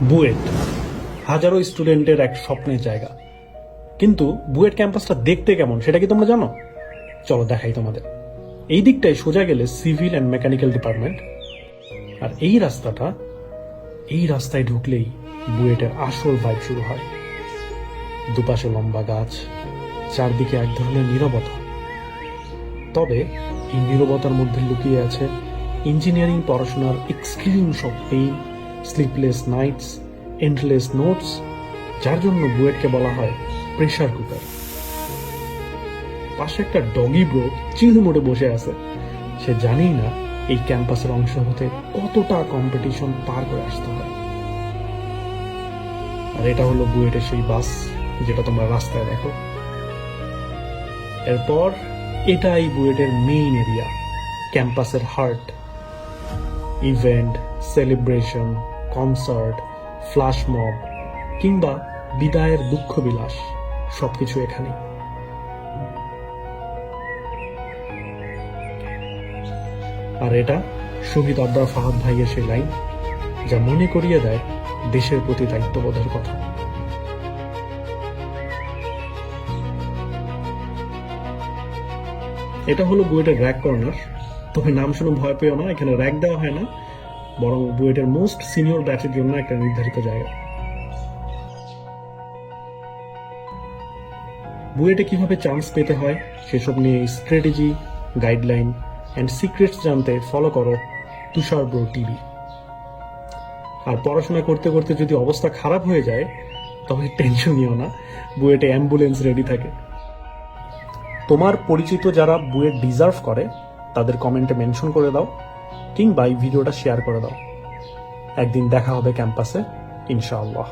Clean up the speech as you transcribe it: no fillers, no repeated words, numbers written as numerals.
বুয়েট হাজারো স্টুডেন্টের এক স্বপ্নের জায়গা, কিন্তু বুয়েট ক্যাম্পাসটা দেখতে কেমন সেটা কি তোমরা জানো? চলো দেখাই তোমাদের। এই দিকটায় সোজা গেলে সিভিল অ্যান্ড মেকানিক্যাল ডিপার্টমেন্ট, আর এই রাস্তায় ঢুকলেই বুয়েটের আসল ভাইব শুরু হয়। দুপাশে লম্বা গাছ, চারদিকে এক ধরনের নীরবতা। তবে এই নীরবতার মধ্যে লুকিয়ে আছে ইঞ্জিনিয়ারিং পড়াশোনার এক্সট্রিম সব pain, sleepless nights, endless notes, যার জন্য বুয়েটকে বলা হয় প্রেসার কুকার। পাশে একটা ডগি ব্রো চিল মোড়ে বসে আছে, সে জানেই না এই ক্যাম্পাসের অংশ হতে কতটা কম্পিটিশন পার করে আসতে হয়। আর এটা হলো বুয়েটের সেই বাস যেটা তোমরা রাস্তায় দেখো। এরপর এটাই বুয়েটের মেইন এরিয়া, ক্যাম্পাসের heart. Event, celebration, concert, flash mob কিংবা বিদায়ের দুঃখ বিলাস সবকিছু এখানে। আর এটা শহীদ আবরার ফাহাদ ভাইয়ের সেই লাইন, যা মনে করিয়ে দেয় দেশের প্রতি দায়িত্ববোধের কথা। এটা হলো বুয়েটের র্যাক কর্নার। তবে নাম শুনে ভয় পেও না, এখানে র্যাক দেওয়া হয় না, বরং বুয়েটের মোস্ট সিনিয়র ব্যাচের জন্য একটা নির্ধারিত জায়গা। বুয়েটে কিভাবে চান্স পেতে হয় সেসব নিয়ে স্ট্র্যাটেজি, গাইডলাইন অ্যান্ড সিক্রেটস জানতে ফলো করো তুষার ব্রো টিভি। আর পড়াশোনা করতে করতে যদি অবস্থা খারাপ হয়ে যায় তবে টেনশন নিও না, বুয়েটে অ্যাম্বুলেন্স রেডি থাকে। তোমার পরিচিত যারা বুয়েট ডিজার্ভ করে তাদের কমেন্টে মেনশন করে দাও, কিংবা এই ভিডিওটা শেয়ার করে দাও। একদিন দেখা হবে ক্যাম্পাসে, ইনশাআল্লাহ।